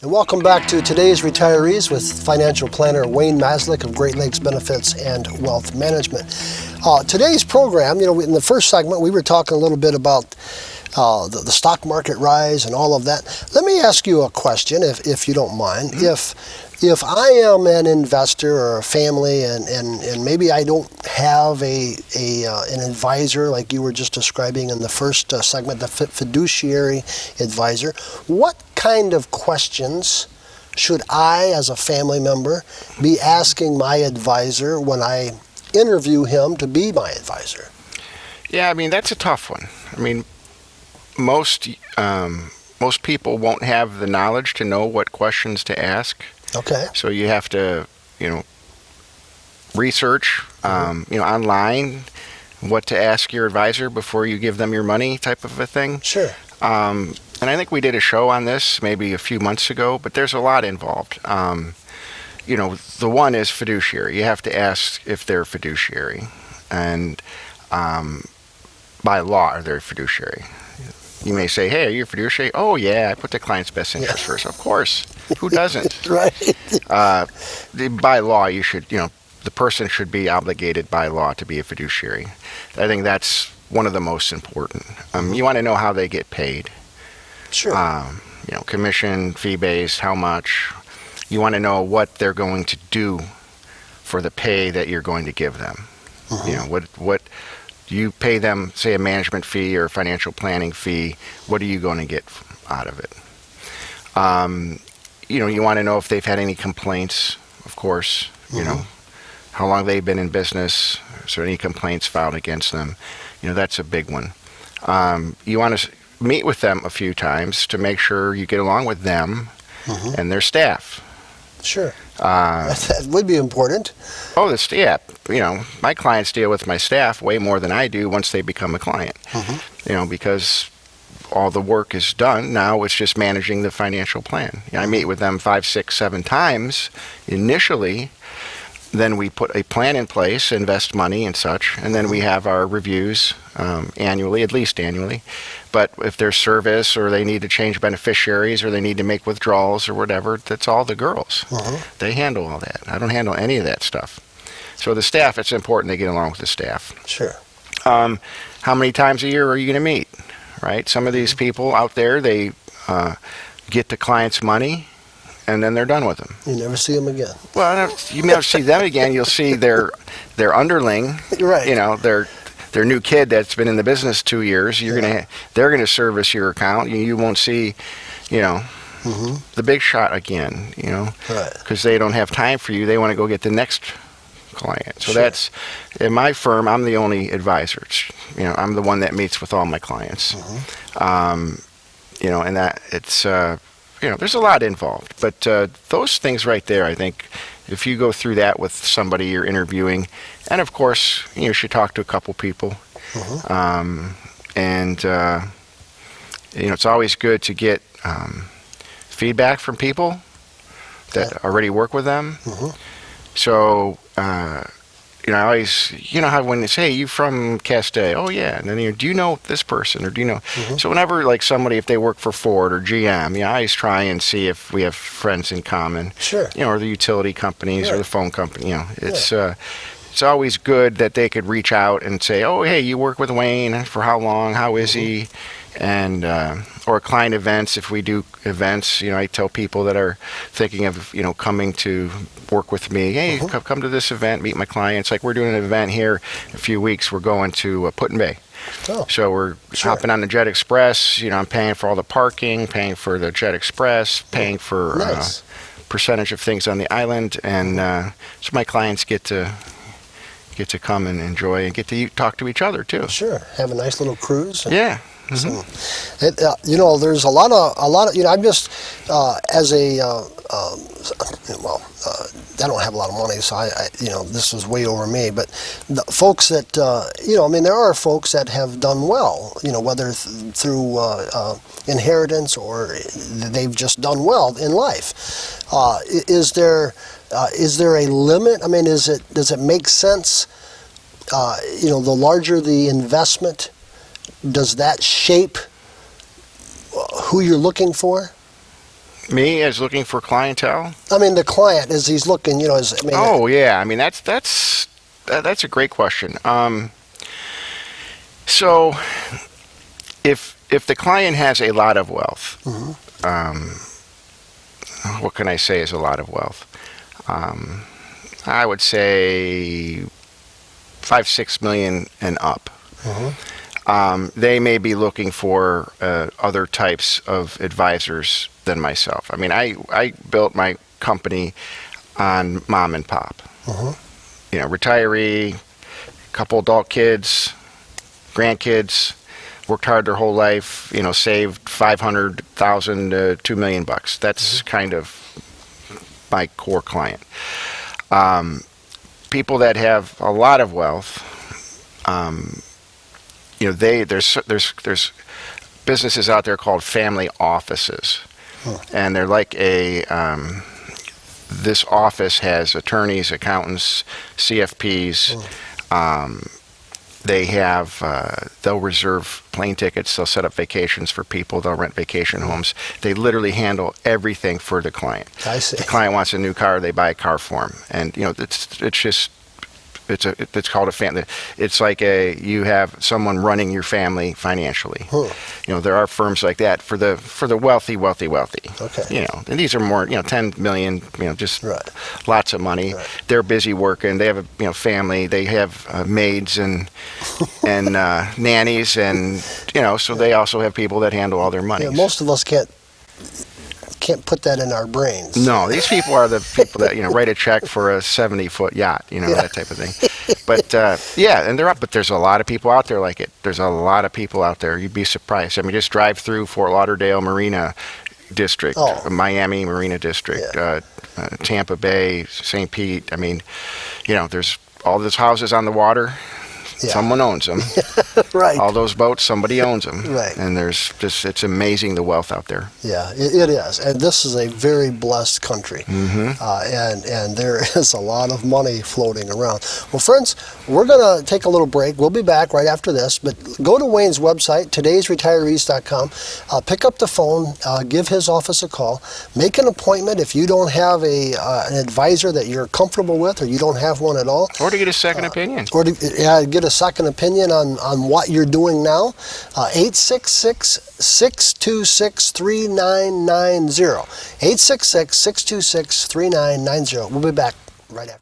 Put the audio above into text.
And welcome back to today's Retirees with financial planner Wayne Maslyk of Great Lakes Benefits and Wealth Management. Today's program, in the first segment, we were talking a little bit about the stock market rise and all of that. Let me ask you a question, if you don't mind. If I am an investor or a family and maybe I don't have an advisor like you were just describing in the first segment, the fiduciary advisor, what kind of questions should I, as a family member, be asking my advisor when I interview him to be my advisor? Yeah, that's a tough one. Most people won't have the knowledge to know what questions to ask. Okay. So you have to, research, online what to ask your advisor before you give them your money, type of a thing. Sure. And I think we did a show on this maybe a few months ago, but there's a lot involved. The one is fiduciary. You have to ask if they're fiduciary, and by law, are they fiduciary? You may say, hey, are you a fiduciary? Oh, yeah, I put the client's best interest first. Of course. Who doesn't? Right. By law, you should, the person should be obligated by law to be a fiduciary. I think that's one of the most important. You want to know how they get paid. Sure. Commission, fee-based, how much. You want to know what they're going to do for the pay that you're going to give them. What you pay them, say, a management fee or a financial planning fee, what are you going to get out of it? You want to know if they've had any complaints, of course, how long they've been in business, is there any complaints filed against them? That's a big one. You want to meet with them a few times to make sure you get along with them and their staff. Sure. That would be important. Oh, the staff. My clients deal with my staff way more than I do once they become a client. Because all the work is done. Now it's just managing the financial plan. I meet with them 5, 6, 7 times initially. Then we put a plan in place, invest money and such, and then we have our reviews annually, at least annually. But if there's service or they need to change beneficiaries or they need to make withdrawals or whatever, that's all the girls. They handle all that. I don't handle any of that stuff. So the staff, it's important they get along with the staff. Sure. How many times a year are you going to meet, right? Some of these people out there, they get the client's money, and then they're done with them. You never see them again. Well, you never see them again. You'll see their underling. Right. Their new kid that's been in the business 2 years. They're gonna service your account. You won't see, the big shot again. Right. Because they don't have time for you. They want to go get the next client. So that's in my firm. I'm the only advisor. I'm the one that meets with all my clients. And that it's. There's a lot involved, but those things right there, I think, if you go through that with somebody you're interviewing, and of course, you should talk to a couple people, it's always good to get feedback from people that already work with them. So, I always, how when they say, hey, you from Castay? Oh, yeah. And then, do you know this person? Or do you know? So whenever, somebody, if they work for Ford or GM, I always try and see if we have friends in common. Sure. Or the utility companies or the phone company. It's always good that they could reach out and say, oh, hey, you work with Wayne. For how long? How is he? And or client events, if we do events, I tell people that are thinking of coming to work with me, hey, come to this event, meet my clients. Like we're doing an event here in a few weeks. We're going to Put-in-Bay. So we're hopping on the Jet Express. I'm paying for all the parking, paying for the Jet Express, paying for percentage of things on the island, and so my clients get to come and enjoy and get to talk to each other too. Sure. Have a nice little cruise. Yeah. So, there's a lot of, I'm just, as a, I don't have a lot of money, so this was way over me, but the folks that, there are folks that have done well, whether through inheritance or they've just done well in life. Is there a limit? Does it make sense, the larger the investment, does that shape who you're looking for? Me as looking for clientele? I mean, the client, as he's looking, Oh yeah, I mean that's a great question. So if the client has a lot of wealth, what can I say is a lot of wealth? I would say 5-6 million and up. They may be looking for other types of advisors than myself. I mean, I built my company on mom and pop. Retiree, couple adult kids, grandkids, worked hard their whole life, saved 500,000 to $2 million bucks. That's kind of my core client. People that have a lot of wealth, there's businesses out there called family offices, and they're like this office has attorneys, accountants, CFPs. They have, they'll reserve plane tickets, they'll set up vacations for people, they'll rent vacation homes. They literally handle everything for the client. I see. The client wants a new car, they buy a car for him. And, it's called a family. It's like you have someone running your family financially. There are firms like that for the wealthy. Okay. And these are more, 10 million, just Right. lots of money. Right. They're busy working. They have a, family. They have maids and nannies, and so they also have people that handle all their money. Most of us can't put that in our brains. No, these people are the people that write a check for a 70-foot yacht, that type of thing. But and they're up. But there's a lot of people out there like it. There's a lot of people out there. You'd be surprised. I mean, just drive through Fort Lauderdale Marina District, Miami Marina District, Tampa Bay, St. Pete. I mean, there's all those houses on the water. Yeah. Someone owns them. Right. All those boats, somebody owns them. Right. And it's amazing the wealth out there. Yeah, it is. And this is a very blessed country. And there is a lot of money floating around. Well, friends, we're going to take a little break. We'll be back right after this. But go to Wayne's website, todaysretirees.com. Pick up the phone. Give his office a call. Make an appointment if you don't have an advisor that you're comfortable with, or you don't have one at all. Or to get a second opinion. Or to get a second opinion on what you're doing now. 866-626-3990. 866-626-3990. We'll be back right after.